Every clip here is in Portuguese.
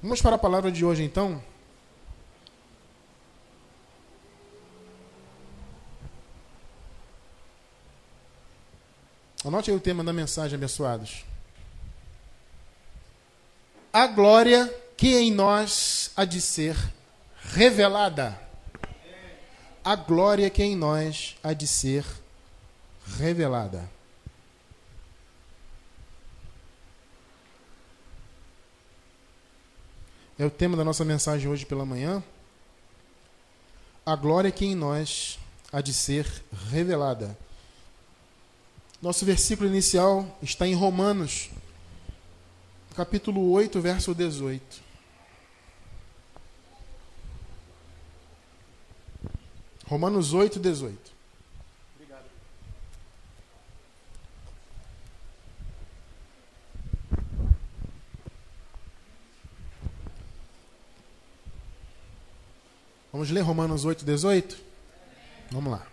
Vamos para a palavra de hoje, então. Anote aí o tema da mensagem, abençoados. A glória que em nós há de ser revelada. A glória que em nós há de ser revelada. É o tema da nossa mensagem hoje pela manhã. A glória que em nós há de ser revelada. Nosso versículo inicial está em Romanos, capítulo 8, verso 18. Romanos 8, 18. Obrigado. Vamos ler Romanos 8, 18? Vamos lá.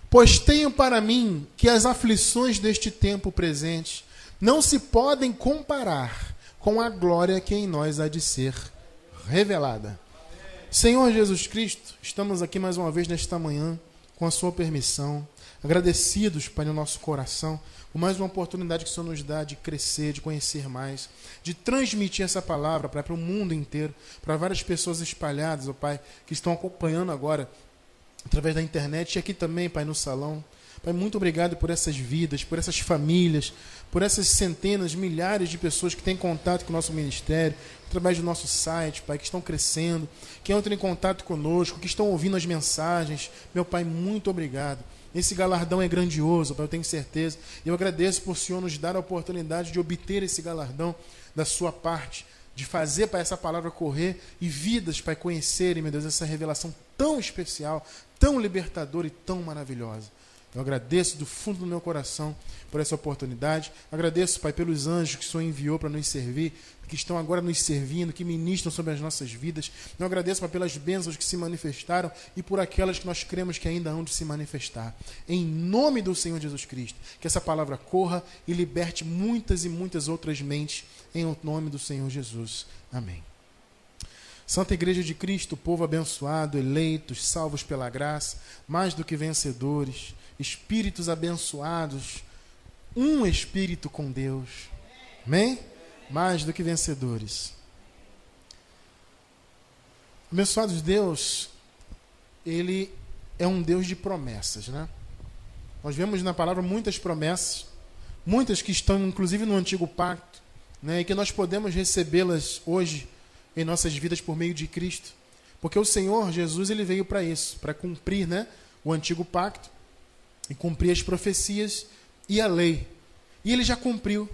Pois tenho para mim que as aflições deste tempo presente não se podem comparar com a glória que em nós há de ser revelada. Senhor Jesus Cristo, estamos aqui mais uma vez nesta manhã, com a sua permissão, agradecidos, Pai, no nosso coração, por mais uma oportunidade que o Senhor nos dá de crescer, de conhecer mais, de transmitir essa palavra, Pai, para o mundo inteiro, para várias pessoas espalhadas, ó Pai, que estão acompanhando agora através da internet e aqui também, Pai, no salão. Pai, muito obrigado por essas vidas, por essas famílias, por essas centenas, milhares de pessoas que têm contato com o nosso ministério, através do nosso site, Pai, que estão crescendo, que entram em contato conosco, que estão ouvindo as mensagens. Meu Pai, muito obrigado. Esse galardão é grandioso, Pai, eu tenho certeza. E eu agradeço por o Senhor nos dar a oportunidade de obter esse galardão da sua parte, de fazer, Pai, essa palavra correr e vidas, Pai, conhecerem, meu Deus, essa revelação tão especial, tão libertadora e tão maravilhosa. Eu agradeço do fundo do meu coração por essa oportunidade. Agradeço, Pai, pelos anjos que o Senhor enviou para nos servir, que estão agora nos servindo, que ministram sobre as nossas vidas. Eu agradeço, Pai, pelas bênçãos que se manifestaram e por aquelas que nós cremos que ainda hão de se manifestar. Em nome do Senhor Jesus Cristo, que essa palavra corra e liberte muitas e muitas outras mentes, em nome do Senhor Jesus. Amém. Santa Igreja de Cristo, povo abençoado, eleitos, salvos pela graça, mais do que vencedores, espíritos abençoados, um espírito com Deus. Amém? Mais do que vencedores. Abençoados, Deus, Ele é um Deus de promessas, né? Nós vemos na palavra muitas promessas, muitas que estão inclusive no Antigo Pacto, né? E que nós podemos recebê-las hoje em nossas vidas por meio de Cristo. Porque o Senhor Jesus, Ele veio para isso, para cumprir, né, o Antigo Pacto e cumprir as profecias e a lei. E Ele já cumpriu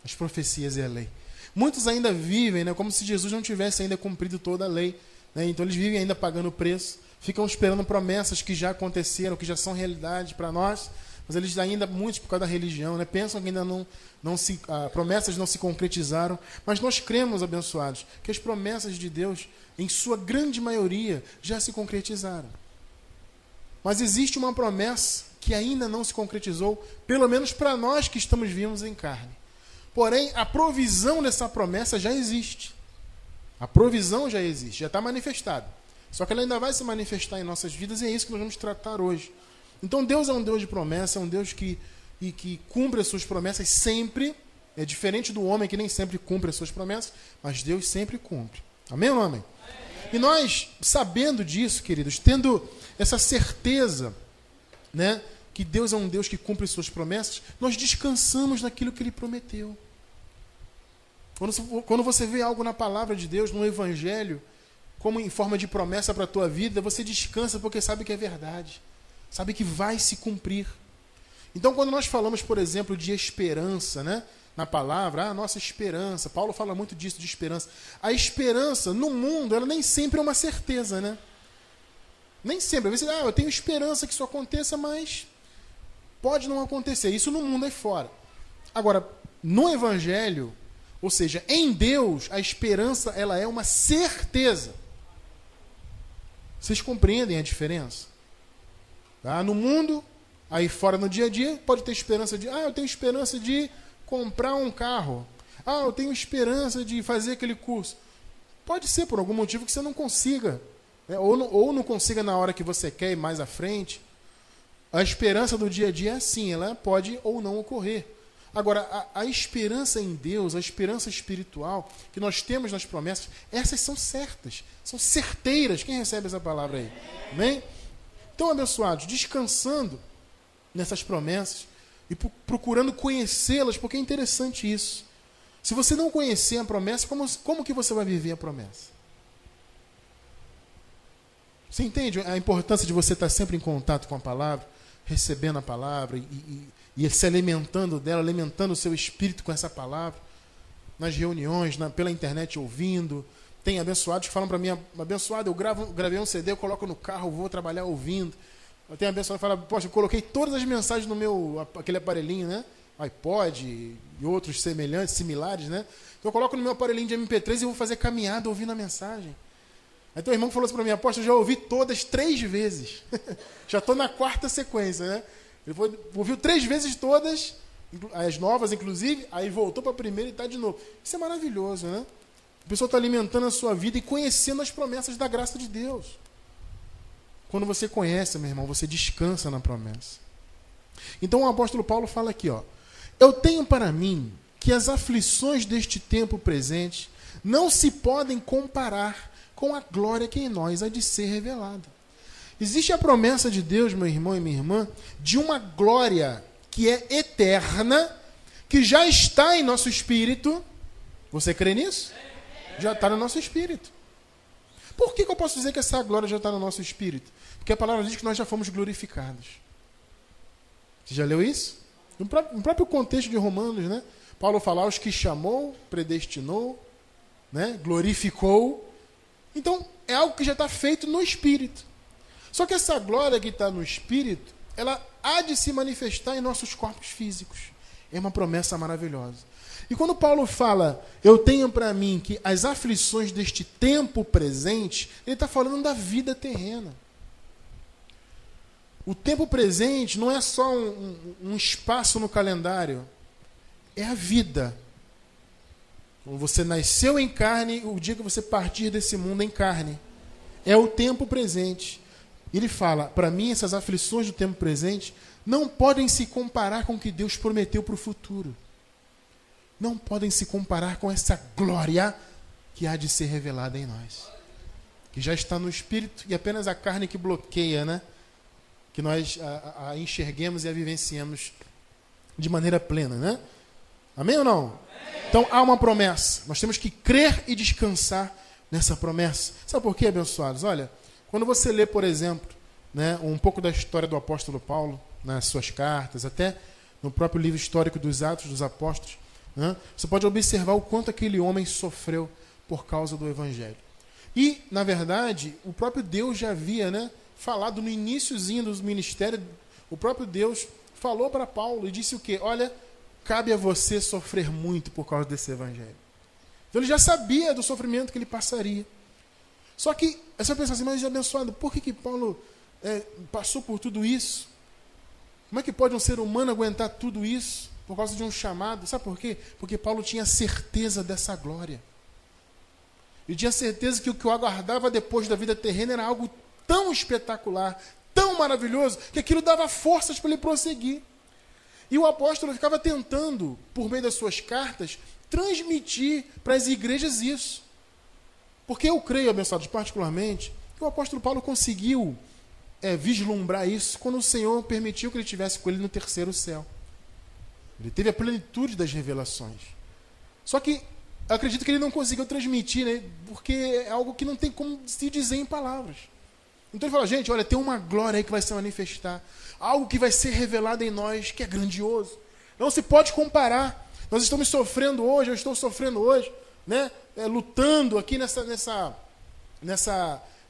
as profecias e a lei. Muitos ainda vivem, né, como se Jesus não tivesse ainda cumprido toda a lei, né? Então eles vivem ainda pagando preço, ficam esperando promessas que já aconteceram, que já são realidade para nós, mas eles ainda, muitos por causa da religião, né, pensam que ainda promessas não se concretizaram. Mas nós cremos, abençoados, que as promessas de Deus, em sua grande maioria, já se concretizaram. Mas existe uma promessa que ainda não se concretizou, pelo menos para nós que estamos vivos em carne. Porém, a provisão dessa promessa já existe. A provisão já existe, já está manifestada. Só que ela ainda vai se manifestar em nossas vidas e é isso que nós vamos tratar hoje. Então Deus é um Deus de promessa, é um Deus que cumpre as suas promessas sempre. É diferente do homem que nem sempre cumpre as suas promessas, mas Deus sempre cumpre. Amém ou não amém? E nós, sabendo disso, queridos, tendo essa certeza, né, que Deus é um Deus que cumpre suas promessas, nós descansamos naquilo que Ele prometeu. Quando você vê algo na palavra de Deus, no Evangelho, como em forma de promessa para a tua vida, você descansa porque sabe que é verdade. Sabe que vai se cumprir. Então, quando nós falamos, por exemplo, de esperança, né, na palavra, a nossa esperança, Paulo fala muito disso, de esperança. A esperança, no mundo, ela nem sempre é uma certeza, né? Nem sempre. Às vezes, eu tenho esperança que isso aconteça, mas pode não acontecer. Isso no mundo é fora. Agora, no Evangelho, ou seja, em Deus, a esperança, ela é uma certeza. Vocês compreendem a diferença? Tá? No mundo, aí fora no dia a dia, pode ter esperança de, eu tenho esperança de comprar um carro. Eu tenho esperança de fazer aquele curso. Pode ser por algum motivo que você não consiga, né? Ou não consiga na hora que você quer ir mais à frente. A esperança do dia a dia é assim, ela pode ou não ocorrer. Agora, a esperança em Deus, a esperança espiritual que nós temos nas promessas, essas são certas, são certeiras. Quem recebe essa palavra aí? Amém? Então, abençoados, descansando nessas promessas e procurando conhecê-las, porque é interessante isso. Se você não conhecer a promessa, como que você vai viver a promessa? Você entende a importância de você estar sempre em contato com a palavra, recebendo a palavra e se alimentando dela, alimentando o seu espírito com essa palavra, nas reuniões, pela internet ouvindo. Tem abençoados que falam para mim, abençoado, eu gravei um CD, eu coloco no carro, vou trabalhar ouvindo. Tem abençoado que fala, poxa, eu coloquei todas as mensagens no meu, aquele aparelhinho, né? iPod e outros semelhantes, similares, né? Então eu coloco no meu aparelhinho de MP3 e vou fazer caminhada ouvindo a mensagem. Aí teu irmão falou assim para mim, apóstolo, eu já ouvi todas 3 vezes. Já estou na 4ª sequência, né? Ele ouviu 3 vezes todas, as novas inclusive, aí voltou para a primeira e está de novo. Isso é maravilhoso, né? A pessoa está alimentando a sua vida e conhecendo as promessas da graça de Deus. Quando você conhece, meu irmão, você descansa na promessa. Então o apóstolo Paulo fala aqui, ó, eu tenho para mim que as aflições deste tempo presente não se podem comparar com a glória que em nós há de ser revelada. Existe a promessa de Deus, meu irmão e minha irmã, de uma glória que é eterna, que já está em nosso espírito. Você crê nisso? Já está no nosso espírito. Por que eu posso dizer que essa glória já está no nosso espírito? Porque a palavra diz que nós já fomos glorificados. Você já leu isso? No próprio contexto de Romanos, né? Paulo fala, os que chamou, predestinou, né? Glorificou. Então, é algo que já está feito no espírito. Só que essa glória que está no espírito, ela há de se manifestar em nossos corpos físicos. É uma promessa maravilhosa. E quando Paulo fala, eu tenho para mim que as aflições deste tempo presente, ele está falando da vida terrena. O tempo presente não é só um espaço no calendário, é a vida. Quando você nasceu em carne, o dia que você partir desse mundo em carne, é o tempo presente. Ele fala, para mim, essas aflições do tempo presente não podem se comparar com o que Deus prometeu para o futuro. Não podem se comparar com essa glória que há de ser revelada em nós. Que já está no espírito e apenas a carne que bloqueia, né? Que nós a enxerguemos e a vivenciemos de maneira plena, né? Amém ou não? Amém. Então há uma promessa. Nós temos que crer e descansar nessa promessa. Sabe por quê, abençoados? Olha, quando você lê, por exemplo, né, um pouco da história do apóstolo Paulo, nas suas cartas, até no próprio livro histórico dos Atos dos Apóstolos, né, você pode observar o quanto aquele homem sofreu por causa do Evangelho. E, na verdade, o próprio Deus já havia, né, falado no iniciozinho do ministério, o próprio Deus falou para Paulo e disse o quê? Olha, cabe a você sofrer muito por causa desse Evangelho. Então ele já sabia do sofrimento que ele passaria. Só que, essa pessoa assim, mas abençoado, por que Paulo passou por tudo isso? Como é que pode um ser humano aguentar tudo isso por causa de um chamado? Sabe por quê? Porque Paulo tinha certeza dessa glória. Ele tinha certeza que o que o aguardava depois da vida terrena era algo tão espetacular, tão maravilhoso, que aquilo dava forças para ele prosseguir. E o apóstolo ficava tentando, por meio das suas cartas, transmitir para as igrejas isso. Porque eu creio, abençoados, particularmente, que o apóstolo Paulo conseguiu vislumbrar isso quando o Senhor permitiu que ele estivesse com ele no 3º céu. Ele teve a plenitude das revelações. Só que eu acredito que ele não conseguiu transmitir, né? Porque é algo que não tem como se dizer em palavras. Então ele fala, gente, olha, tem uma glória aí que vai se manifestar. Algo que vai ser revelado em nós, que é grandioso. Não se pode comparar. Nós estamos sofrendo hoje, eu estou sofrendo hoje, né? Lutando aqui nessa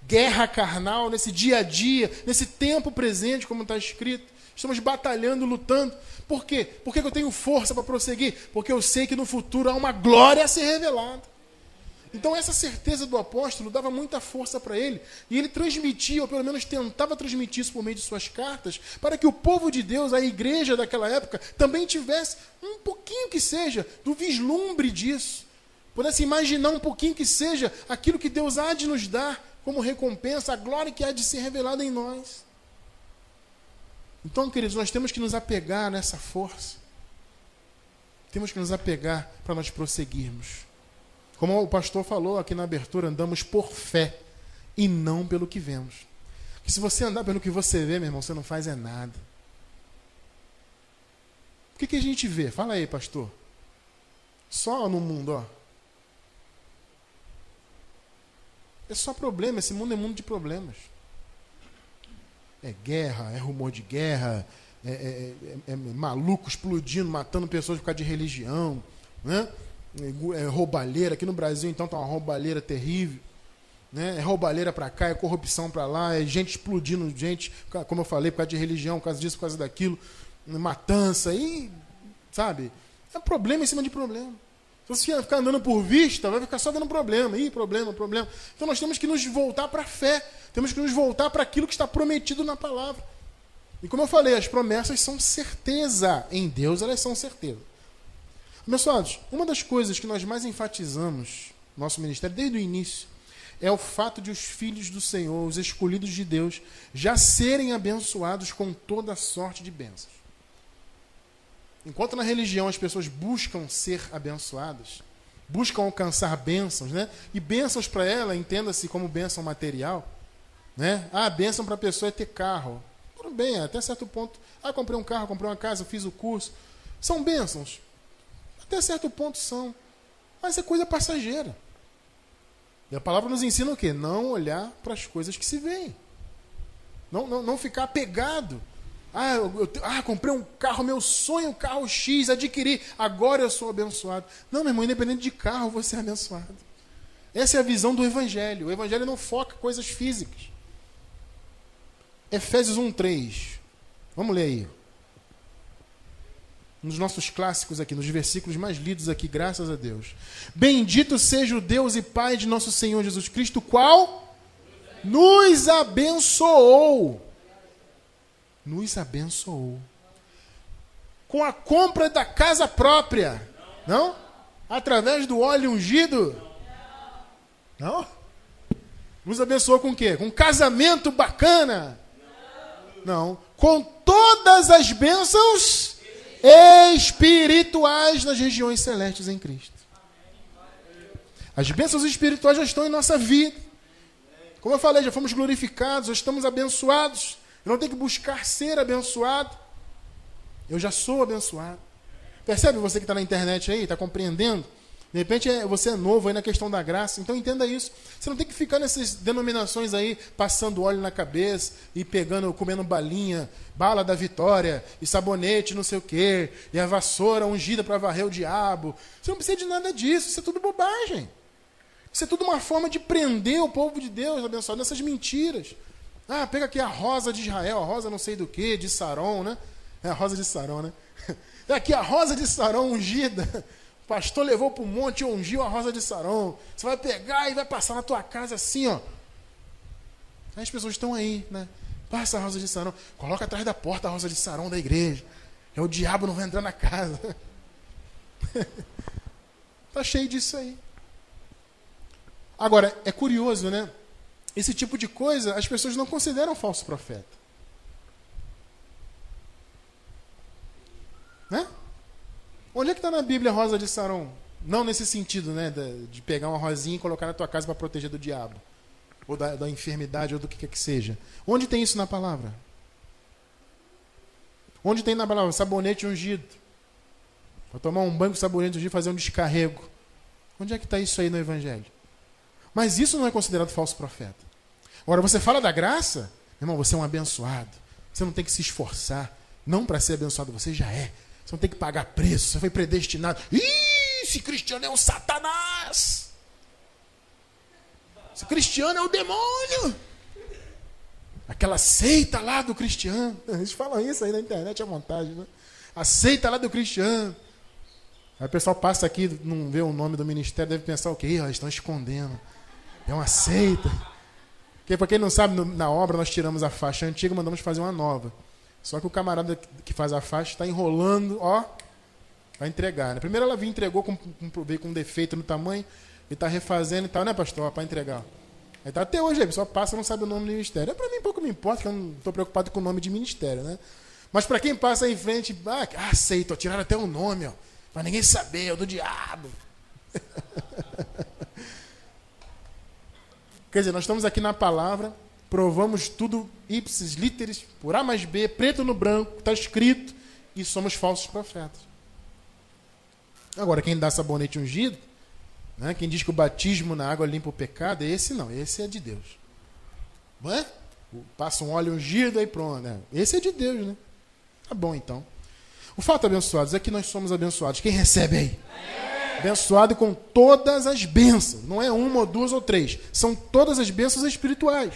guerra carnal, nesse dia a dia, nesse tempo presente, como está escrito. Estamos batalhando, lutando. Por quê? Porque eu tenho força para prosseguir. Porque eu sei que no futuro há uma glória a ser revelada. Então essa certeza do apóstolo dava muita força para ele. E ele transmitia, ou pelo menos tentava transmitir isso por meio de suas cartas, para que o povo de Deus, a igreja daquela época, também tivesse um pouquinho que seja do vislumbre disso. pudesse imaginar um pouquinho que seja aquilo que Deus há de nos dar como recompensa, a glória que há de ser revelada em nós. Então, queridos, nós temos que nos apegar nessa força. Temos que nos apegar para nós prosseguirmos. Como o pastor falou aqui na abertura, andamos por fé e não pelo que vemos. Porque se você andar pelo que você vê, meu irmão, você não faz é nada. O que a gente vê? Fala aí, pastor. Só no mundo, ó. É só problema, esse mundo é mundo de problemas. É guerra, é rumor de guerra, é maluco explodindo, matando pessoas por causa de religião, né? É roubalheira, aqui no Brasil então tá uma roubalheira terrível, né? É roubalheira para cá, é corrupção para lá, é gente explodindo, gente, como eu falei, por causa de religião, por causa disso, por causa daquilo, matança, e, sabe, é problema em cima de problema. Se você ficar andando por vista, vai ficar só dando problema. Problema. Então nós temos que nos voltar para a fé. Temos que nos voltar para aquilo que está prometido na palavra. E como eu falei, as promessas são certeza. Em Deus elas são certeza. Meus amados, uma das coisas que nós mais enfatizamos no nosso ministério desde o início é o fato de os filhos do Senhor, os escolhidos de Deus, já serem abençoados com toda sorte de bênçãos. Enquanto na religião as pessoas buscam ser abençoadas, buscam alcançar bênçãos, né? E bênçãos para ela, entenda-se como bênção material, né? Ah, bênção para a pessoa é ter carro. Tudo bem, até certo ponto. Ah, comprei um carro, comprei uma casa, fiz o curso. São bênçãos. Até certo ponto são. Mas é coisa passageira. E a palavra nos ensina o quê? Não olhar para as coisas que se veem. Não ficar apegado. Comprei um carro, meu sonho, um carro X, adquiri, agora eu sou abençoado. Não, meu irmão, independente de carro, você é abençoado. Essa é a visão do Evangelho. O Evangelho não foca em coisas físicas. Efésios 1:3. Vamos ler aí. Nos nossos clássicos aqui, nos versículos mais lidos aqui, graças a Deus. Bendito seja o Deus e Pai de nosso Senhor Jesus Cristo, qual nos abençoou. Nos abençoou. Com a compra da casa própria. Não? Através do óleo ungido. Não? Nos abençoou com o quê? Com um casamento bacana. Não. Com todas as bênçãos espirituais nas regiões celestes em Cristo. As bênçãos espirituais já estão em nossa vida. Como eu falei, já fomos glorificados, já estamos abençoados. Eu não tenho que buscar ser abençoado. Eu já sou abençoado. Percebe você que está na internet aí, está compreendendo? De repente você é novo aí na questão da graça, então entenda isso. Você não tem que ficar nessas denominações aí, passando óleo na cabeça e comendo balinha, bala da vitória, e sabonete não sei o quê, e a vassoura ungida para varrer o diabo. Você não precisa de nada disso, isso é tudo bobagem. Isso é tudo uma forma de prender o povo de Deus, abençoado, nessas mentiras. Ah, pega aqui a rosa de Israel, a rosa não sei do que, de Saron, né? É a rosa de Saron, né? É aqui a rosa de Saron ungida. O pastor levou para o monte e ungiu a rosa de Saron. Você vai pegar e vai passar na tua casa assim, ó. Aí as pessoas estão aí, né? Passa a rosa de Saron. Coloca atrás da porta a rosa de Saron da igreja. O diabo não vai entrar na casa. Tá cheio disso aí. Agora, é curioso, né? Esse tipo de coisa as pessoas não consideram falso profeta. Né? Onde é que está na Bíblia a rosa de Saron? Não nesse sentido, né? De pegar uma rosinha e colocar na tua casa para proteger do diabo. Ou da enfermidade, ou do que quer que seja. Onde tem isso na palavra? Onde tem na palavra sabonete ungido? Para tomar um banho com sabonete ungido e fazer um descarrego. Onde é que está isso aí no Evangelho? Mas isso não é considerado falso profeta. Agora, você fala da graça, irmão, você é um abençoado. Você não tem que se esforçar. Não para ser abençoado, você já é. Você não tem que pagar preço, você foi predestinado. Ih, esse cristiano é um Satanás. Esse cristiano é o demônio. Aquela seita lá do cristiano. Eles falam isso aí na internet, é montagem, né? A seita lá do cristiano. Aí o pessoal passa aqui, não vê o nome do ministério, deve pensar o quê? Eles estão escondendo. É uma seita. Porque, para quem não sabe, na obra nós tiramos a faixa antiga e mandamos fazer uma nova. Só que o camarada que faz a faixa está enrolando, ó, Para entregar, né? Primeiro ela entregou, veio com um defeito no tamanho, e está refazendo e tal, né, pastor? Para entregar. Aí tá até hoje, só passa e não sabe o nome do ministério. Para mim pouco me importa, que eu não estou preocupado com o nome de ministério, né? Mas para quem passa aí em frente, aceito, tiraram até o nome, ó, para ninguém saber, é o do diabo. Quer dizer, nós estamos aqui na palavra, provamos tudo ipsis literis, por A mais B, preto no branco, está escrito, e somos falsos profetas. Agora, quem dá sabonete ungido, né, quem diz que o batismo na água limpa o pecado, esse não, esse é de Deus. Não é? Passa um óleo ungido aí pronto, né? Esse é de Deus, né? Tá bom, então. O fato, abençoados, é que nós somos abençoados. Quem recebe aí? Abençoado com todas as bênçãos. Não é uma ou duas ou três. São todas as bênçãos espirituais.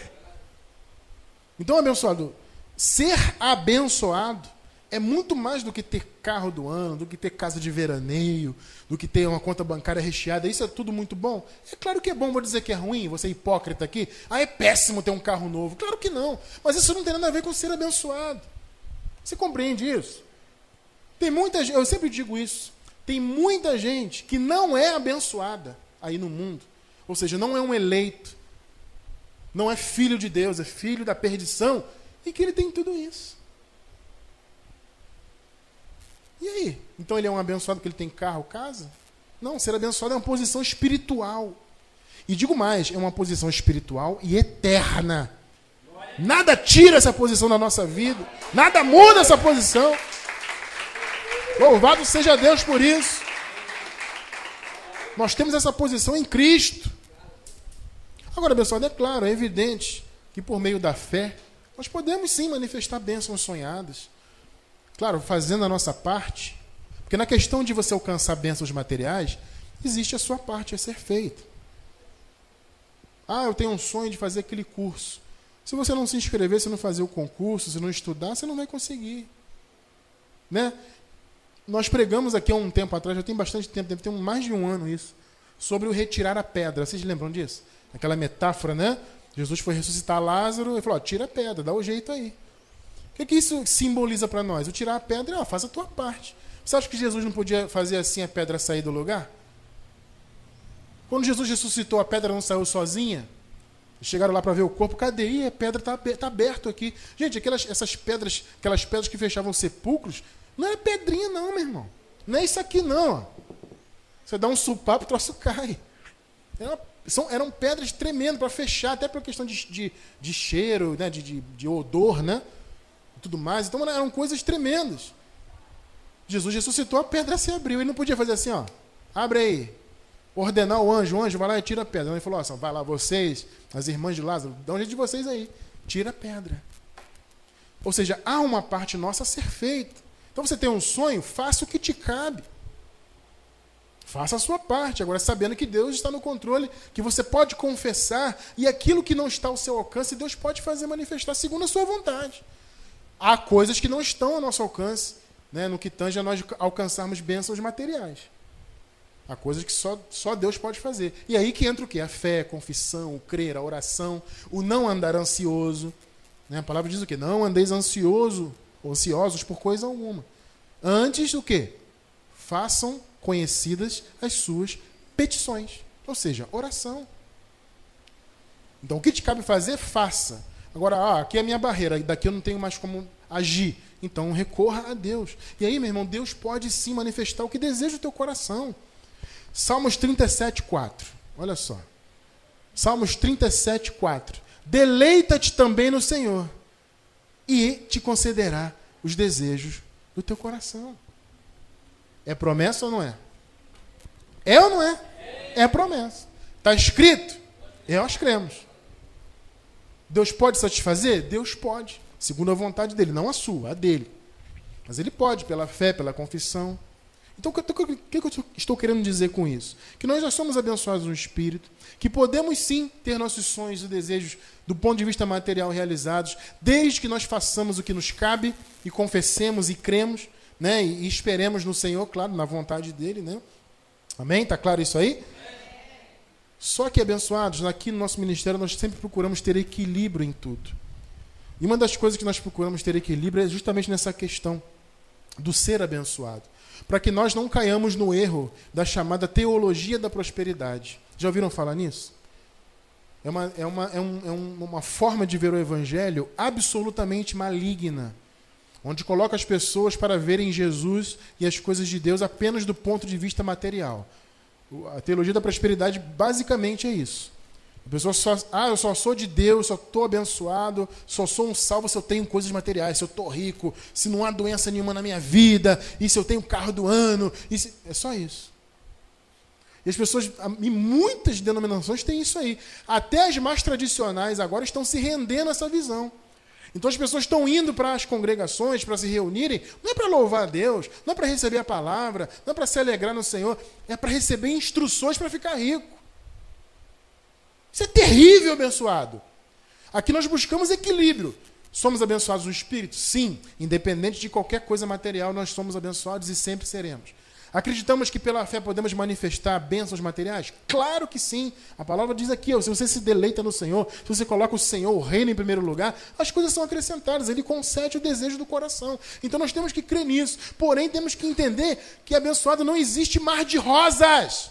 Então, abençoado, ser abençoado é muito mais do que ter carro do ano, do que ter casa de veraneio, do que ter uma conta bancária recheada. Isso é tudo muito bom? É claro que é bom, vou dizer que é ruim, você é hipócrita aqui. É péssimo ter um carro novo. Claro que não. Mas isso não tem nada a ver com ser abençoado. Você compreende isso? Tem muita gente, eu sempre digo isso, tem muita gente que não é abençoada aí no mundo. Ou seja, não é um eleito, não é filho de Deus, é filho da perdição, e que ele tem tudo isso. E aí? Então ele é um abençoado porque ele tem carro, casa? Não, ser abençoado é uma posição espiritual. E digo mais, é uma posição espiritual e eterna. Nada tira essa posição da nossa vida. Nada muda essa posição. Louvado seja Deus por isso. Nós temos essa posição em Cristo. Agora, abençoado, é claro, é evidente que por meio da fé, nós podemos sim manifestar bênçãos sonhadas. Claro, fazendo a nossa parte. Porque na questão de você alcançar bênçãos materiais, existe a sua parte a ser feita. Eu tenho um sonho de fazer aquele curso. Se você não se inscrever, se não fazer o concurso, se não estudar, você não vai conseguir. Né? Nós pregamos aqui há um tempo atrás, já tem bastante tempo, deve ter mais de um ano isso, sobre o retirar a pedra. Vocês lembram disso? Aquela metáfora, né? Jesus foi ressuscitar Lázaro e falou, tira a pedra, dá o jeito aí. O que isso simboliza para nós? O tirar a pedra, faz a tua parte. Você acha que Jesus não podia fazer assim a pedra sair do lugar? Quando Jesus ressuscitou, a pedra não saiu sozinha? Chegaram lá para ver o corpo, cadê? A pedra está aberto aqui. Gente, aquelas pedras que fechavam sepulcros, não é pedrinha não, meu irmão. Não é isso aqui não. Você dá um supapo, o troço cai. Eram pedras tremendas para fechar, até por questão de cheiro, né? de odor, né? E tudo mais. Então eram coisas tremendas. Jesus ressuscitou, a pedra se abriu. Ele não podia fazer assim, abre aí. Ordenar o anjo vai lá e tira a pedra. Ele falou, vai lá vocês, as irmãs de Lázaro, dá um jeito de vocês aí. Tira a pedra. Ou seja, há uma parte nossa a ser feita. Então você tem um sonho, faça o que te cabe. Faça a sua parte. Agora, sabendo que Deus está no controle, que você pode confessar, e aquilo que não está ao seu alcance, Deus pode fazer manifestar segundo a sua vontade. Há coisas que não estão ao nosso alcance, né, no que tange a nós alcançarmos bênçãos materiais. Há coisas que só Deus pode fazer. E aí que entra o quê? A fé, a confissão, o crer, a oração, o não andar ansioso. Né? A palavra diz o quê? Não andeis ansiosos por coisa alguma. Antes do quê? Façam conhecidas as suas petições. Ou seja, oração. Então, o que te cabe fazer, faça. Agora, aqui é a minha barreira, daqui eu não tenho mais como agir. Então, recorra a Deus. E aí, meu irmão, Deus pode sim manifestar o que deseja o teu coração. Salmos 37:4. Olha só. Salmos 37:4. Deleita-te também no Senhor, e te concederá os desejos do teu coração. É promessa ou não é? É ou não é? É promessa. Está escrito? Nós cremos. Deus pode satisfazer? Deus pode. Segundo a vontade dele, não a sua, a dele. Mas ele pode, pela fé, pela confissão. Então, o que eu estou querendo dizer com isso? Que nós já somos abençoados no Espírito, que podemos sim ter nossos sonhos e desejos do ponto de vista material realizados, desde que nós façamos o que nos cabe e confessemos e cremos, né? E esperemos no Senhor, claro, na vontade dele, né? Amém? Está claro isso aí? Só que, abençoados, aqui no nosso ministério nós sempre procuramos ter equilíbrio em tudo. E uma das coisas que nós procuramos ter equilíbrio é justamente nessa questão do ser abençoado. para que nós não caiamos no erro da chamada teologia da prosperidade. Já ouviram falar nisso? É uma forma de ver o evangelho absolutamente maligna, onde coloca as pessoas para verem Jesus e as coisas de Deus apenas do ponto de vista material. A teologia da prosperidade basicamente é isso. A pessoa eu só sou de Deus, só estou abençoado, só sou um salvo se eu tenho coisas materiais, se eu estou rico, se não há doença nenhuma na minha vida, e se eu tenho carro do ano. É só isso. E as pessoas, em muitas denominações, têm isso aí. Até as mais tradicionais agora estão se rendendo a essa visão. Então as pessoas estão indo para as congregações para se reunirem, não é para louvar a Deus, não é para receber a palavra, não é para se alegrar no Senhor, é para receber instruções para ficar rico. Isso é terrível, abençoado. Aqui nós buscamos equilíbrio. Somos abençoados no Espírito? Sim. Independente de qualquer coisa material, nós somos abençoados e sempre seremos. Acreditamos que pela fé podemos manifestar bênçãos materiais? Claro que sim. A palavra diz aqui, se você se deleita no Senhor, se você coloca o Senhor, o reino em primeiro lugar, as coisas são acrescentadas. Ele concede o desejo do coração. Então nós temos que crer nisso. Porém, temos que entender que abençoado não existe mar de rosas.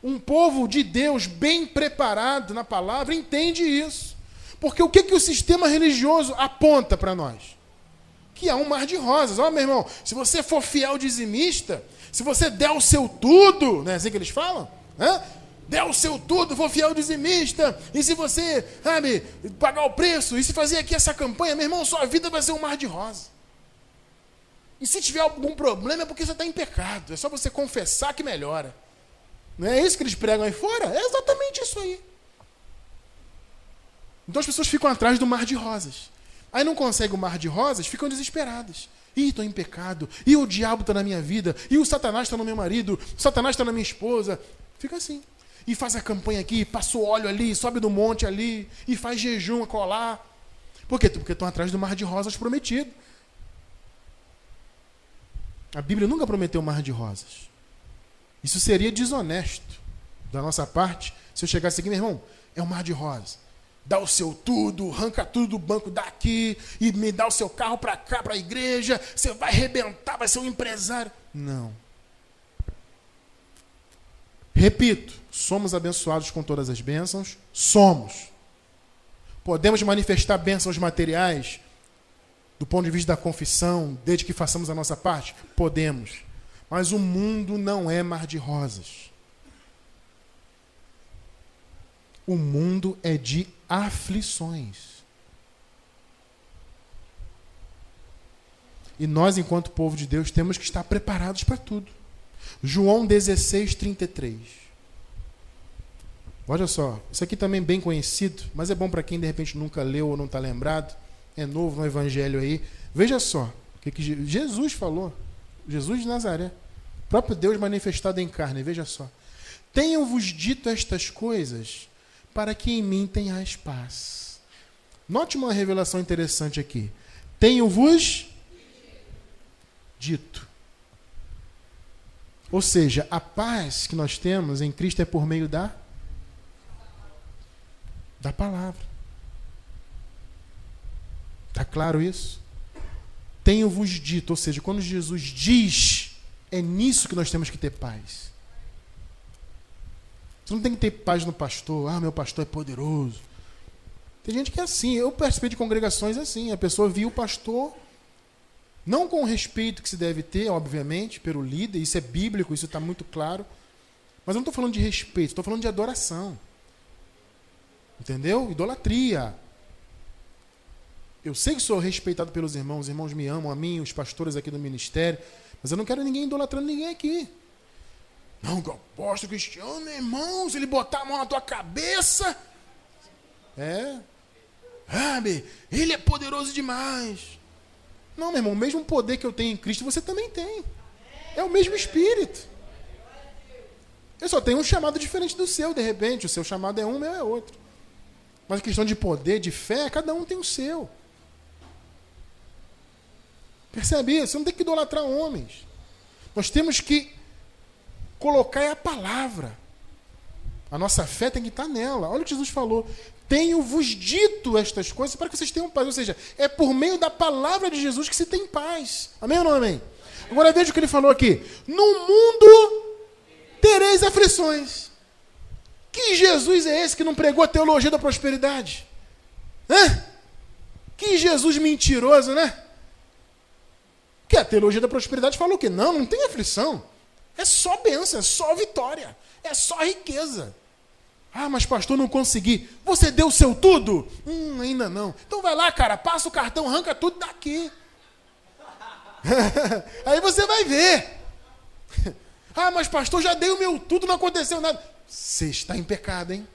Um povo de Deus bem preparado na palavra entende isso. Porque o que o sistema religioso aponta para nós? Que há um mar de rosas. Ó, meu irmão, se você for fiel dizimista, se você der o seu tudo, não é assim que eles falam? Der o seu tudo, for fiel dizimista, e se você, pagar o preço, e se fazer aqui essa campanha, meu irmão, sua vida vai ser um mar de rosas. E se tiver algum problema é porque você está em pecado. É só você confessar que melhora. Não é isso que eles pregam aí fora? É exatamente isso aí. Então as pessoas ficam atrás do mar de rosas. Aí não conseguem o mar de rosas, ficam desesperadas. Ih, estou em pecado. Ih, o diabo está na minha vida. Ih, o Satanás está no meu marido. O Satanás está na minha esposa. Fica assim. E faz a campanha aqui, passa o óleo ali, sobe do monte ali, e faz jejum a colar. Por quê? Porque estão atrás do mar de rosas prometido. A Bíblia nunca prometeu mar de rosas. Isso seria desonesto da nossa parte se eu chegasse aqui, meu irmão, é um mar de rosas. Dá o seu tudo, arranca tudo do banco daqui e me dá o seu carro para cá, para a igreja, você vai arrebentar, vai ser um empresário. Não. Repito, somos abençoados com todas as bênçãos? Somos. Podemos manifestar bênçãos materiais do ponto de vista da confissão, desde que façamos a nossa parte? Podemos. Mas o mundo não é mar de rosas. O mundo é de aflições. E nós, enquanto povo de Deus, temos que estar preparados para tudo. João 16:33. Olha só, isso aqui também é bem conhecido, mas é bom para quem de repente nunca leu ou não está lembrado, é novo no evangelho aí. Veja só o que Jesus falou. Jesus de Nazaré, o próprio Deus manifestado em carne, veja só. Tenho-vos dito estas coisas para que em mim tenhais paz. Note uma revelação interessante aqui. Tenho-vos dito. Ou seja, a paz que nós temos em Cristo é por meio da palavra. Está claro isso? Tenho-vos dito, ou seja, quando Jesus diz, é nisso que nós temos que ter paz. Você não tem que ter paz no pastor. Meu pastor é poderoso. Tem gente que é assim. Eu participei de congregações assim. A pessoa viu o pastor, não com o respeito que se deve ter, obviamente, pelo líder. Isso é bíblico, isso está muito claro. Mas eu não estou falando de respeito, estou falando de adoração. Entendeu? Idolatria. Eu sei que sou respeitado pelos irmãos. Os irmãos me amam, a mim, os pastores aqui do ministério. Mas eu não quero ninguém idolatrando ninguém aqui. Não, que eu aposto Cristiano, meu irmão, se ele botar a mão na tua cabeça. Ele é poderoso demais. Não, meu irmão, o mesmo poder que eu tenho em Cristo, você também tem. É o mesmo Espírito. Eu só tenho um chamado diferente do seu, de repente. O seu chamado é um, o meu é outro. Mas a questão de poder, de fé, cada um tem o seu. Percebe isso? Você não tem que idolatrar homens. Nós temos que colocar a palavra. A nossa fé tem que estar nela. Olha o que Jesus falou. tenho-vos dito estas coisas para que vocês tenham paz. Ou seja, é por meio da palavra de Jesus que se tem paz. Amém ou não amém? Agora veja o que ele falou aqui. No mundo tereis aflições. Que Jesus é esse que não pregou a teologia da prosperidade? Hã? Que Jesus mentiroso, né? Que a teologia da prosperidade falou o quê? Não tem aflição. É só bênção, é só vitória. É só riqueza. Ah, mas pastor, não consegui. Você deu o seu tudo? Ainda não. Então vai lá, cara, passa o cartão, arranca tudo daqui. Aí você vai ver. Ah, mas pastor, já dei o meu tudo, não aconteceu nada. Você está em pecado, hein?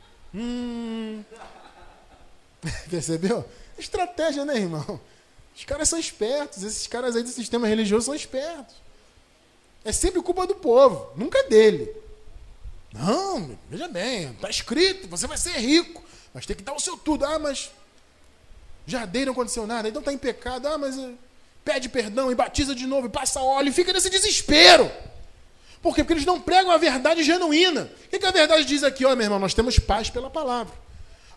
Percebeu? Estratégia, né, irmão? Os caras são espertos. Esses caras aí do sistema religioso são espertos. É sempre culpa do povo, nunca dele. Não, veja bem, está escrito, você vai ser rico, mas tem que dar o seu tudo. Ah, mas já dei, não aconteceu nada, então está em pecado. Ah, mas pede perdão e batiza de novo e passa óleo e fica nesse desespero. Por quê? Porque eles não pregam a verdade genuína. O que a verdade diz aqui? Ó, meu irmão, nós temos paz pela palavra.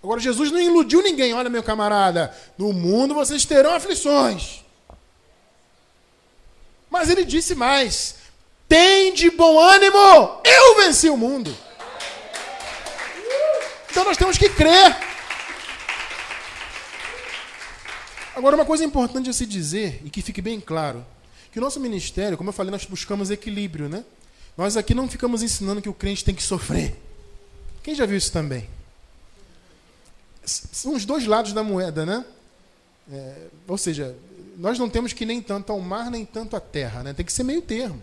Agora, Jesus não iludiu ninguém. Olha, meu camarada, no mundo vocês terão aflições. Mas ele disse mais: tem de bom ânimo, eu venci o mundo. Então nós temos que crer. Agora, uma coisa importante a se dizer, e que fique bem claro, que o nosso ministério, como eu falei, nós buscamos equilíbrio, né? Nós aqui não ficamos ensinando que o crente tem que sofrer. Quem já viu isso também? São os dois lados da moeda, né? Ou seja, nós não temos que nem tanto ao mar, nem tanto à terra, né? Tem que ser meio termo.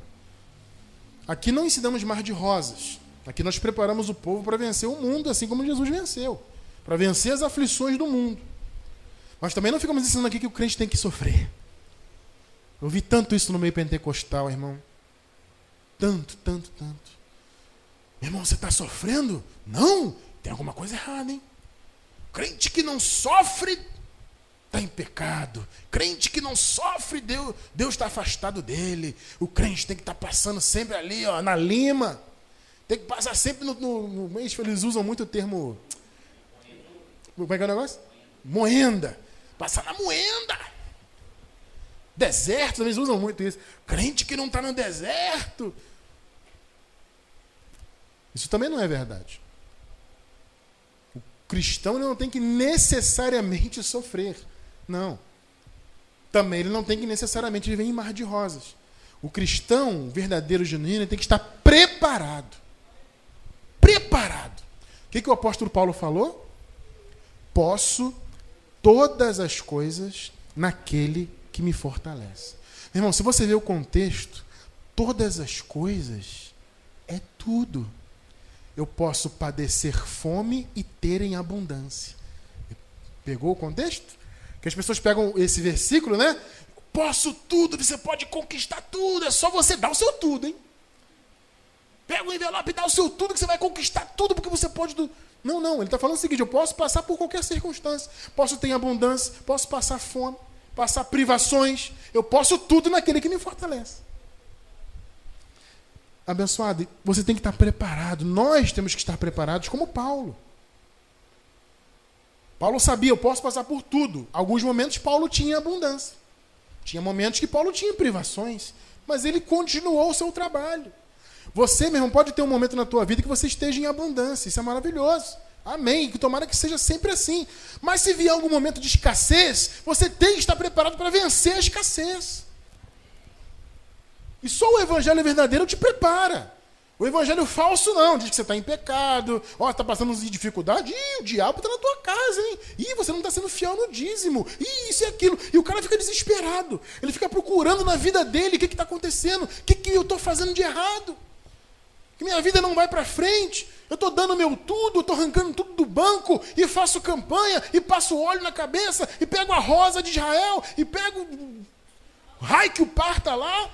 Aqui não ensinamos mar de rosas. Aqui nós preparamos o povo para vencer o mundo, assim como Jesus venceu. Para vencer as aflições do mundo. Mas também não ficamos ensinando aqui que o crente tem que sofrer. Eu vi tanto isso no meio pentecostal, irmão. Tanto. Meu irmão, você está sofrendo? Não, tem alguma coisa errada, hein? Crente que não sofre está em pecado. Crente que não sofre, Deus está afastado dele. O crente tem que estar passando sempre ali, ó, na lima. Tem que passar sempre no eles usam muito o termo... Como é que é o negócio? Moenda. Passar na moenda. Deserto, eles usam muito isso. Crente que não está no deserto. Isso também não é verdade. O cristão ele não tem que necessariamente sofrer. Não. Também ele não tem que necessariamente viver em mar de rosas. O cristão verdadeiro, genuíno, ele tem que estar preparado. Preparado. O que o apóstolo Paulo falou? Posso todas as coisas naquele que me fortalece. Meu irmão, se você ver o contexto, todas as coisas é tudo. Eu posso padecer fome e ter em abundância. Pegou o contexto? Que as pessoas pegam esse versículo, né? Posso tudo, você pode conquistar tudo, é só você dar o seu tudo, hein? Pega o envelope e dá o seu tudo que você vai conquistar tudo, porque você pode... Não, ele está falando o seguinte: eu posso passar por qualquer circunstância, posso ter abundância, posso passar fome, passar privações, eu posso tudo naquele que me fortalece. Abençoado, você tem que estar preparado, nós temos que estar preparados como Paulo. Paulo sabia, eu posso passar por tudo. Alguns momentos Paulo tinha abundância, tinha momentos que Paulo tinha privações, mas ele continuou o seu trabalho. Você, meu irmão, pode ter um momento na tua vida que você esteja em abundância. Isso é maravilhoso. Amém. Que tomara que seja sempre assim. Mas se vier algum momento de escassez, você tem que estar preparado para vencer a escassez. E só o evangelho verdadeiro te prepara. O evangelho falso não. Diz que você está em pecado. Ó, está passando dificuldade. Ih, o diabo está na tua casa, hein? Ih, você não está sendo fiel no dízimo. Ih, isso e aquilo. E o cara fica desesperado. Ele fica procurando na vida dele o que está acontecendo. O que eu estou fazendo de errado. Que minha vida não vai para frente, eu estou dando meu tudo, eu estou arrancando tudo do banco, e faço campanha, e passo óleo na cabeça, e pego a rosa de Israel, e pego o raio que o parta lá,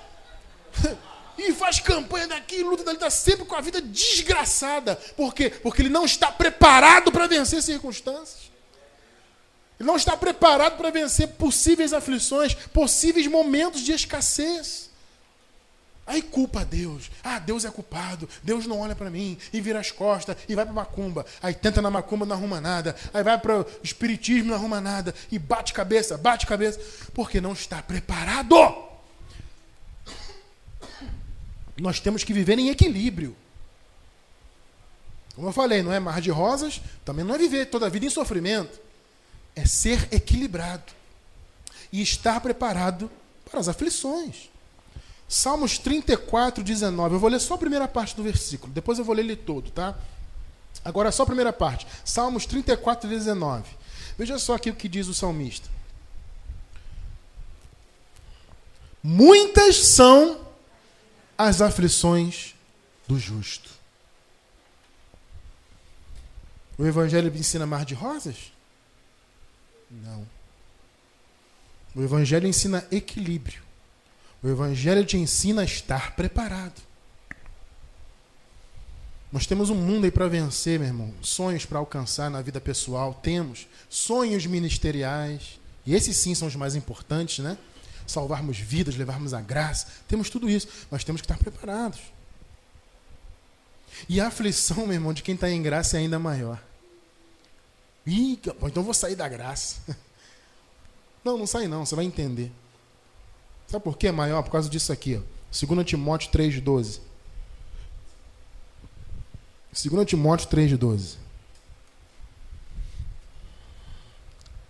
e faz campanha daqui, luta dali, está sempre com a vida desgraçada. Por quê? Porque ele não está preparado para vencer circunstâncias. Ele não está preparado para vencer possíveis aflições, possíveis momentos de escassez. Aí culpa Deus. Ah, Deus é culpado. Deus não olha para mim. E vira as costas e vai para macumba. Aí tenta na macumba, não arruma nada. Aí vai para o espiritismo, não arruma nada. E bate cabeça. Porque não está preparado. Nós temos que viver em equilíbrio. Como eu falei, não é mar de rosas, também não é viver toda a vida em sofrimento. É ser equilibrado. E estar preparado para as aflições. Salmos 34, 19. Eu vou ler só a primeira parte do versículo. Depois eu vou ler ele todo, tá? Agora só a primeira parte. Salmos 34, 19. Veja só aqui o que diz o salmista. Muitas são as aflições do justo. O Evangelho ensina mar de rosas? Não. O Evangelho ensina equilíbrio. O Evangelho te ensina a estar preparado. Nós temos um mundo aí para vencer, meu irmão. Sonhos para alcançar na vida pessoal. Temos sonhos ministeriais. E esses sim são os mais importantes, né? Salvarmos vidas, levarmos a graça. Temos tudo isso. Nós temos que estar preparados. E a aflição, meu irmão, de quem está em graça é ainda maior. Ih, então eu vou sair da graça. Não sai não. Você vai entender. Sabe por que é maior? Por causa disso aqui, ó. 2 Timóteo 3,12. 2 Timóteo 3,12.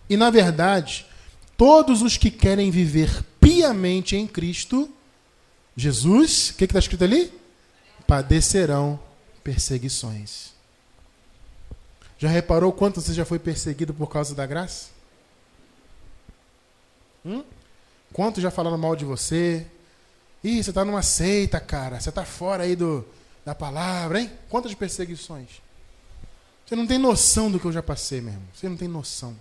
E, na verdade, todos os que querem viver piamente em Cristo Jesus, o que está escrito ali? Padecerão perseguições. Já reparou quanto você já foi perseguido por causa da graça? Quantos já falaram mal de você? Ih, você está numa seita, cara. Você está fora aí da palavra, hein? Quantas perseguições? Você não tem noção do que eu já passei, meu irmão. Você não tem noção.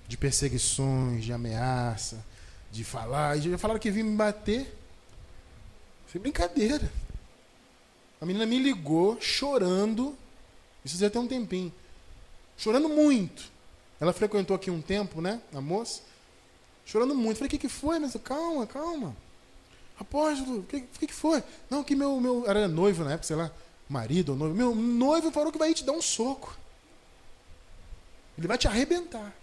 De perseguições, de ameaça, de falar. E já falaram que vinham me bater. Foi brincadeira. A menina me ligou chorando. Isso já tem um tempinho. Chorando muito. Ela frequentou aqui um tempo, né? A moça. Chorando muito. Falei, o que foi? Mas calma. Apóstolo, o que foi? Não, que meu era noivo na época, sei lá, marido ou noivo. Meu noivo falou que vai te dar um soco. Ele vai te arrebentar.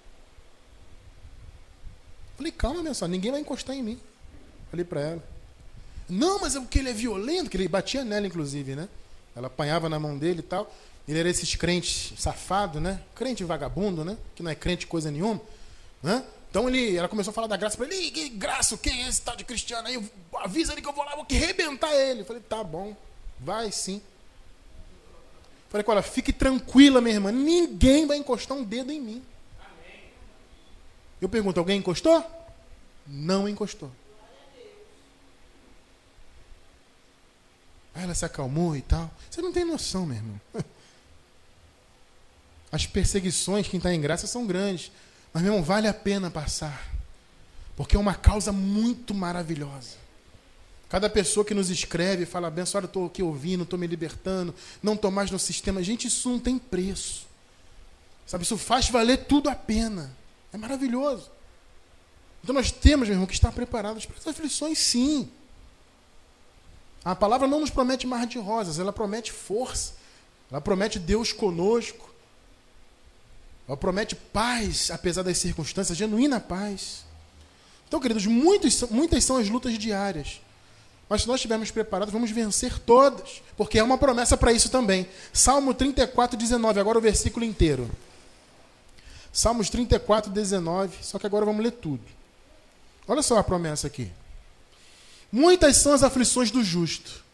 Falei, calma, minha senhora, ninguém vai encostar em mim. Falei para ela. Não, mas é porque ele é violento, que ele batia nela, inclusive, né? Ela apanhava na mão dele e tal. Ele era esses crentes safados, né? Crente vagabundo, né? Que não é crente coisa nenhuma, né? Então ela começou a falar da graça para ele. Que graça, quem é esse tal de cristiano aí? Avisa ele que eu vou lá, vou arrebentar ele. Eu falei, tá bom, vai sim. Falei com ela, fique tranquila, minha irmã, ninguém vai encostar um dedo em mim. Eu pergunto, alguém encostou? Não encostou. Aí ela se acalmou e tal. Você não tem noção, meu irmão. As perseguições, quem está em graça, são grandes. Mas, meu irmão, vale a pena passar. Porque é uma causa muito maravilhosa. Cada pessoa que nos escreve fala, abençoado, eu estou aqui ouvindo, estou me libertando, não estou mais no sistema. Gente, isso não tem preço. Sabe, isso faz valer tudo a pena. É maravilhoso. Então nós temos, meu irmão, que estar preparados para as aflições, sim. A palavra não nos promete mar de rosas, ela promete força. Ela promete Deus conosco. Ela promete paz, apesar das circunstâncias, genuína paz. Então, queridos, muitas são as lutas diárias. Mas se nós estivermos preparados, vamos vencer todas. Porque é uma promessa para isso também. Salmo 34, 19, agora o versículo inteiro. Salmos 34, 19, só que agora vamos ler tudo. Olha só a promessa aqui. Muitas são as aflições do justo,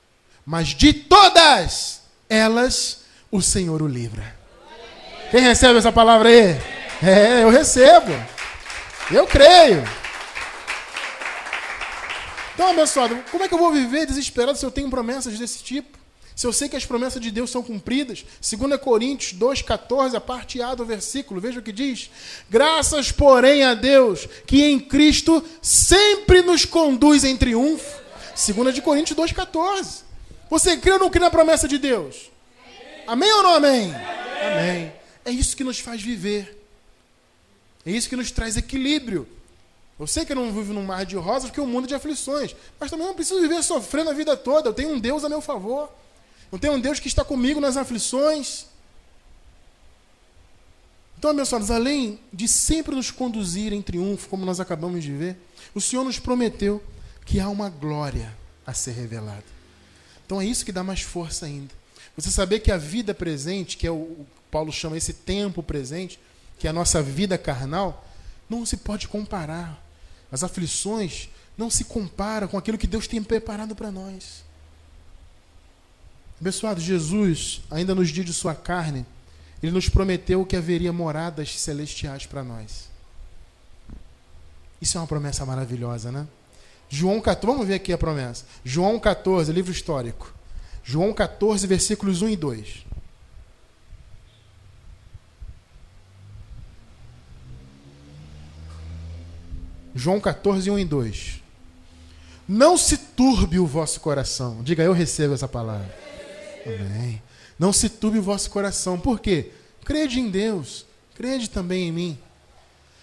mas de todas elas o Senhor o livra. Quem recebe essa palavra aí? É, eu recebo. Eu creio. Então, abençoado, como é que eu vou viver desesperado se eu tenho promessas desse tipo? Se eu sei que as promessas de Deus são cumpridas? 2 Coríntios 2,14, a parte A do versículo, veja o que diz. Graças, porém, a Deus, que em Cristo sempre nos conduz em triunfo. 2 Coríntios 2,14. Você crê ou não crê na promessa de Deus? Amém ou não amém? Amém. É isso que nos faz viver. É isso que nos traz equilíbrio. Eu sei que eu não vivo num mar de rosas, porque o mundo é de aflições. Mas também não preciso viver sofrendo a vida toda. Eu tenho um Deus a meu favor. Eu tenho um Deus que está comigo nas aflições. Então, abençoados, além de sempre nos conduzir em triunfo, como nós acabamos de ver, o Senhor nos prometeu que há uma glória a ser revelada. Então é isso que dá mais força ainda. Você saber que a vida presente, que é o Paulo chama esse tempo presente, que é a nossa vida carnal, não se pode comparar. As aflições não se comparam com aquilo que Deus tem preparado para nós. Abençoado, Jesus, ainda nos dias de sua carne, ele nos prometeu que haveria moradas celestiais para nós. Isso é uma promessa maravilhosa, né? João 14, vamos ver aqui a promessa. João 14, livro histórico. João 14, versículos 1 e 2. João 14, 1 e 2. Não se turbe o vosso coração. Diga, eu recebo essa palavra. Amém. Não se turbe o vosso coração. Por quê? Crede em Deus. Crede também em mim.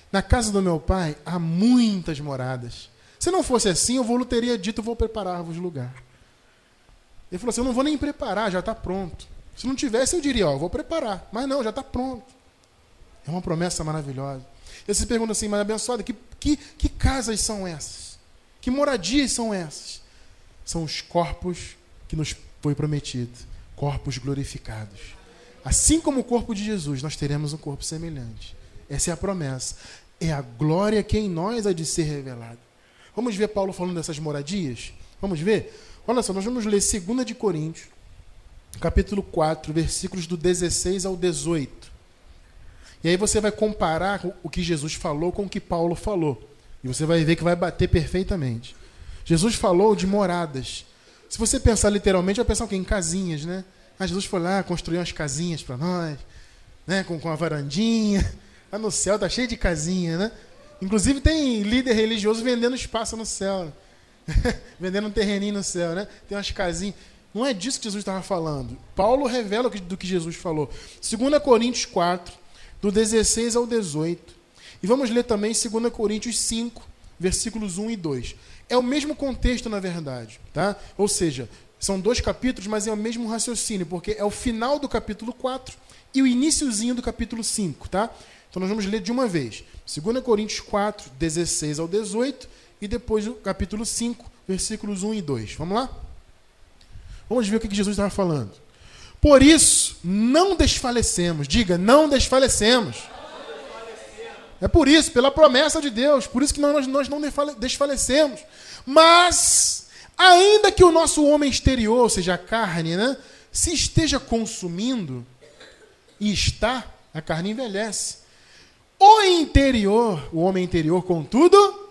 Na casa do meu pai há muitas moradas. Se não fosse assim, eu teria dito, vou preparar-vos lugar. Ele falou assim, eu não vou nem preparar, já está pronto. Se não tivesse, eu diria, vou preparar. Mas não, já está pronto. É uma promessa maravilhosa. E você se pergunta assim, mas abençoado, que casas são essas? Que moradias são essas? São os corpos que nos foi prometido. Corpos glorificados. Assim como o corpo de Jesus, nós teremos um corpo semelhante. Essa é a promessa. É a glória que em nós há de ser revelada. Vamos ver Paulo falando dessas moradias? Vamos ver? Olha só, nós vamos ler 2 de Coríntios, capítulo 4, versículos do 16 ao 18. E aí você vai comparar o que Jesus falou com o que Paulo falou. E você vai ver que vai bater perfeitamente. Jesus falou de moradas. Se você pensar literalmente, vai pensar o quê? Em casinhas, né? Jesus foi lá, construiu umas casinhas para nós, né? Com a varandinha. Lá no céu tá cheio de casinha, né? Inclusive tem líder religioso vendendo espaço no céu. Né? Vendendo um terreninho no céu, né? Tem umas casinhas. Não é disso que Jesus estava falando. Paulo revela do que Jesus falou. 2 Coríntios 4, do 16 ao 18. E vamos ler também 2 Coríntios 5, versículos 1 e 2. É o mesmo contexto, na verdade. Tá? Ou seja, são 2 capítulos, mas é o mesmo raciocínio, porque é o final do capítulo 4 e o iniciozinho do capítulo 5. Tá? Então nós vamos ler de uma vez. 2 Coríntios 4, 16 ao 18, e depois o capítulo 5, versículos 1 e 2. Vamos lá? Vamos ver o que Jesus estava falando. Por isso, não desfalecemos. Diga, não desfalecemos. É por isso, pela promessa de Deus. Por isso que nós não desfalecemos. Mas, ainda que o nosso homem exterior, ou seja, a carne, né, se esteja consumindo, e está, a carne envelhece. O interior, o homem interior, contudo,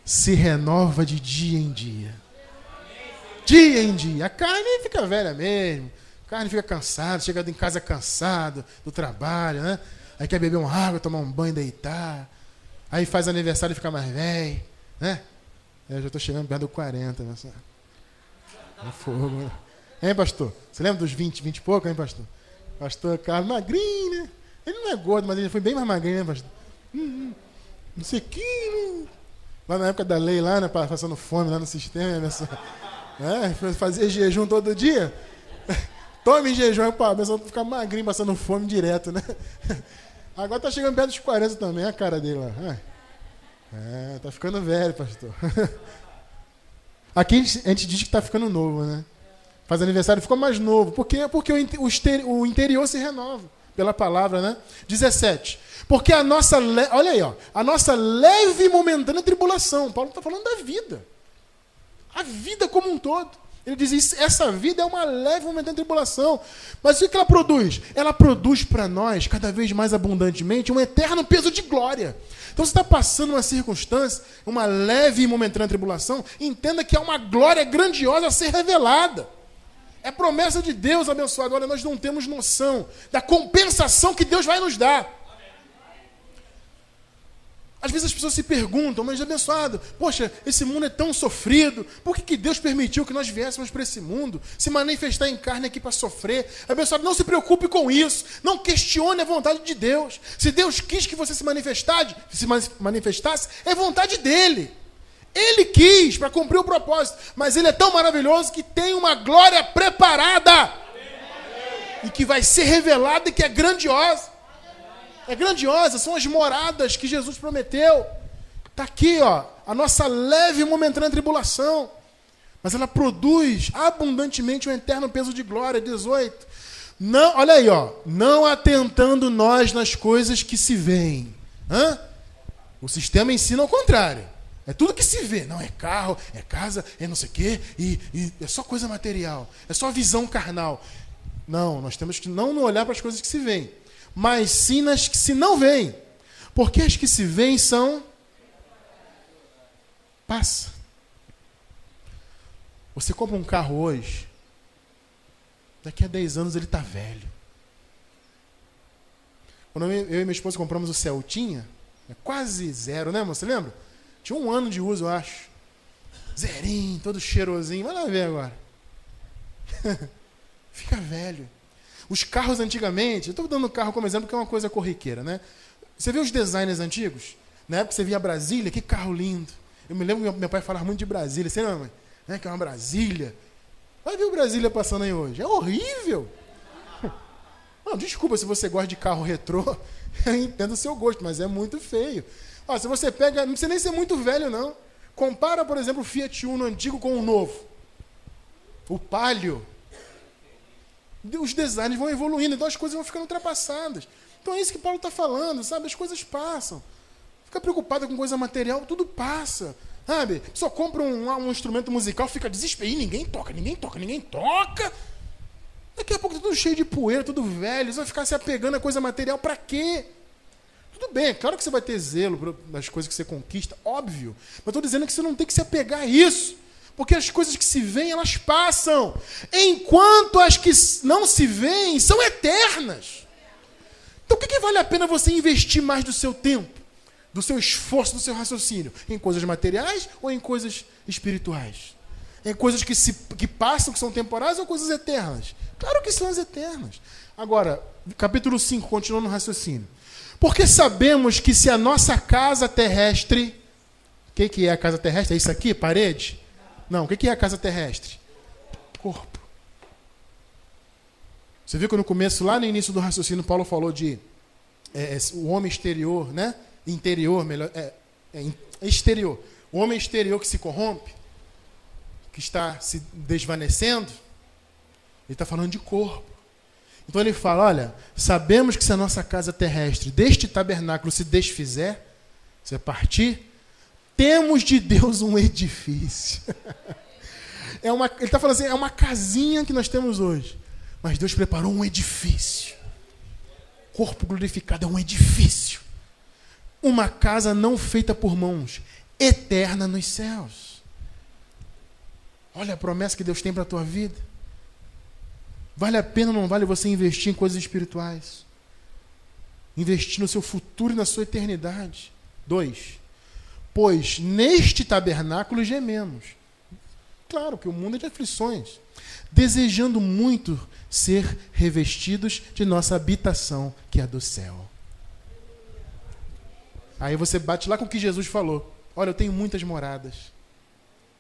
se renova de dia em dia. Dia em dia. A carne fica velha mesmo. A carne fica cansada, chega em casa cansado do trabalho, né? Aí quer beber uma água, tomar um banho, deitar. Aí faz aniversário e fica mais velho, né? Eu já estou chegando perto do 40, né? É fogo. Hein, pastor? Você lembra dos 20 e pouco, hein, pastor? Pastor Carlos, magrinho, né? Ele não é gordo, mas ele foi bem mais magrinho, né, pastor? Não sei o que. Lá na época da lei, lá, né, passando fome lá no sistema, né? Fazia jejum todo dia. Tome jejum para a pessoa ficar magrinho, passando fome direto, né? Agora tá chegando perto dos 40 também, a cara dele lá. Tá ficando velho, pastor. Aqui a gente diz que tá ficando novo, né? Faz aniversário, ficou mais novo. Por quê? Porque o interior se renova pela palavra, né? 17. Porque a nossa, olha aí, ó, a nossa leve e momentânea tribulação. Paulo está falando da vida. A vida como um todo. Ele diz isso, essa vida é uma leve e momentânea tribulação. Mas o que ela produz? Ela produz para nós, cada vez mais abundantemente, um eterno peso de glória. Então, você está passando uma circunstância, uma leve e momentânea tribulação, entenda que há uma glória grandiosa a ser revelada. É promessa de Deus, abençoado. Olha, nós não temos noção da compensação que Deus vai nos dar. Às vezes as pessoas se perguntam, mas abençoado, poxa, esse mundo é tão sofrido, por que Deus permitiu que nós viéssemos para esse mundo, se manifestar em carne aqui para sofrer? Abençoado, não se preocupe com isso, não questione a vontade de Deus. Se Deus quis que você se manifestasse, é vontade dele. Ele quis para cumprir o propósito, mas ele é tão maravilhoso que tem uma glória preparada e que vai ser revelada e que é grandiosa. É grandiosa, são as moradas que Jesus prometeu. Está aqui, ó, a nossa leve e momentânea tribulação. Mas ela produz abundantemente um eterno peso de glória. 18. Não, olha aí, ó. Não atentando nós nas coisas que se veem. O sistema ensina ao contrário. É tudo que se vê. Não, é carro, é casa, é não sei o quê. E é só coisa material. É só visão carnal. Não, nós temos que não olhar para as coisas que se veem, mas sim nas que se não veem. Porque as que se veem são... Passa. Você compra um carro hoje, daqui a 10 anos ele está velho. Quando eu e minha esposa compramos o Celtinha, é quase zero, né, amor? Você lembra? Tinha 1 ano de uso, eu acho. Zerinho, todo cheirosinho. Vai lá ver agora. Fica velho. Os carros antigamente, eu estou dando o carro como exemplo porque é uma coisa corriqueira, né? Você vê os designers antigos? Na época você via Brasília, que carro lindo. Eu me lembro que meu pai falava muito de Brasília. Você lembra, mãe? Né? Que é uma Brasília. Vai ver o Brasília passando aí hoje. É horrível. Não, desculpa se você gosta de carro retrô. Eu entendo o seu gosto, mas é muito feio. Ó, se você pega, não precisa nem ser muito velho, não. Compara, por exemplo, o Fiat Uno antigo com o novo. O Palio. Os designs vão evoluindo, então as coisas vão ficando ultrapassadas. Então é isso que Paulo está falando, sabe? As coisas passam. Fica preocupado com coisa material, tudo passa. Sabe? Só compra um instrumento musical, fica desesperado. Ninguém toca. Daqui a pouco tá tudo cheio de poeira, tudo velho. Você vai ficar se apegando a coisa material para quê? Tudo bem, claro que você vai ter zelo nas coisas que você conquista, óbvio. Mas estou dizendo que você não tem que se apegar a isso. Porque as coisas que se veem, elas passam. Enquanto as que não se veem são eternas. Então, o que vale a pena você investir mais do seu tempo, do seu esforço, do seu raciocínio? Em coisas materiais ou em coisas espirituais? Em coisas que passam, que são temporais, ou coisas eternas? Claro que são as eternas. Agora, capítulo 5, continuando no raciocínio. Porque sabemos que se a nossa casa terrestre... O que é a casa terrestre? É isso aqui? Parede? Não, o que é a casa terrestre? Corpo. Você viu que no começo, lá no início do raciocínio, Paulo falou de o homem exterior, né? Interior, melhor. Exterior. O homem exterior que se corrompe, que está se desvanecendo, ele está falando de corpo. Então ele fala, olha, sabemos que se a nossa casa terrestre deste tabernáculo se desfizer, se partir, temos de Deus um edifício. Ele está falando assim, é uma casinha que nós temos hoje. Mas Deus preparou um edifício. Corpo glorificado é um edifício. Uma casa não feita por mãos, eterna nos céus. Olha a promessa que Deus tem para a tua vida. Vale a pena ou não vale você investir em coisas espirituais? Investir no seu futuro e na sua eternidade. 2. Pois neste tabernáculo gememos. Claro que o mundo é de aflições. Desejando muito ser revestidos de nossa habitação, que é do céu. Aí você bate lá com o que Jesus falou. Olha, eu tenho muitas moradas.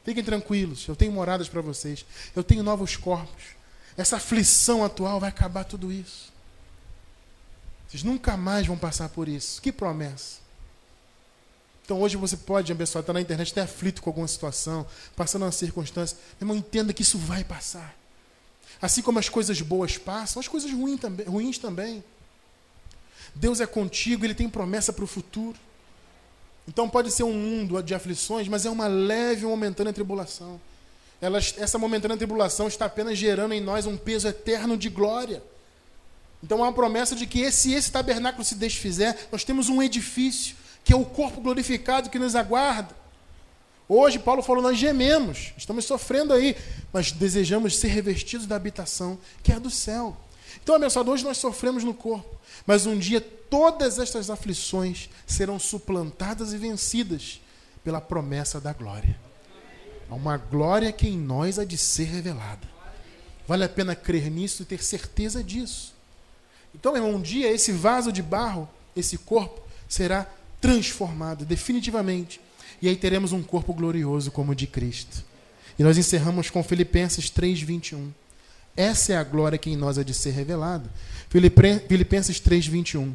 Fiquem tranquilos, eu tenho moradas para vocês. Eu tenho novos corpos. Essa aflição atual vai acabar tudo isso. Vocês nunca mais vão passar por isso. Que promessa. Então hoje você pode, abençoado, estar na internet até aflito com alguma situação, passando uma circunstância. Meu irmão, entenda que isso vai passar. Assim como as coisas boas passam, as coisas ruins também. Deus é contigo, Ele tem promessa para o futuro. Então pode ser um mundo de aflições, mas é uma leve e momentânea tribulação. Essa momentânea tribulação está apenas gerando em nós um peso eterno de glória. Então há uma promessa de que se esse tabernáculo se desfizer, nós temos um edifício, que é o corpo glorificado que nos aguarda. Hoje, Paulo falou, nós gememos, estamos sofrendo aí, mas desejamos ser revestidos da habitação que é do céu. Então, abençoado, hoje nós sofremos no corpo, mas um dia todas estas aflições serão suplantadas e vencidas pela promessa da glória. Há uma glória que em nós há de ser revelada. Vale a pena crer nisso e ter certeza disso. Então, irmão, um dia esse vaso de barro, esse corpo, será transformado definitivamente. E aí teremos um corpo glorioso como o de Cristo. E nós encerramos com Filipenses 3:21. Essa é a glória que em nós há de ser revelada. Filipenses 3:21.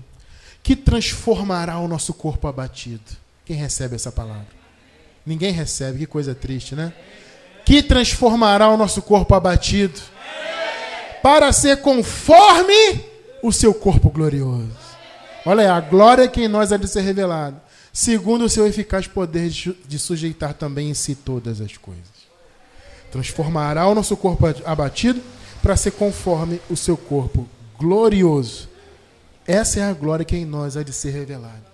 Que transformará o nosso corpo abatido. Quem recebe essa palavra? Ninguém recebe, que coisa triste, né? Que transformará o nosso corpo abatido para ser conforme o seu corpo glorioso. Olha aí, a glória que em nós há de ser revelada, segundo o seu eficaz poder de sujeitar também em si todas as coisas. Transformará o nosso corpo abatido para ser conforme o seu corpo glorioso. Essa é a glória que em nós há de ser revelada.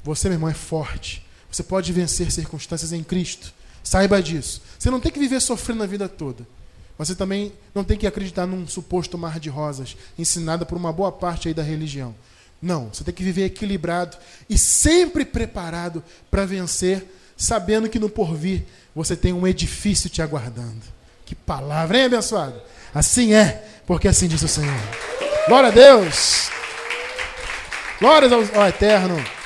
Você, meu irmão, é forte. Você pode vencer circunstâncias em Cristo. Saiba disso. Você não tem que viver sofrendo a vida toda. Mas você também não tem que acreditar num suposto mar de rosas, ensinado por uma boa parte aí da religião. Não, você tem que viver equilibrado e sempre preparado para vencer, sabendo que no porvir você tem um edifício te aguardando. Que palavra, hein, abençoado? Assim é, porque assim diz o Senhor. Glória a Deus! Glórias ao Eterno!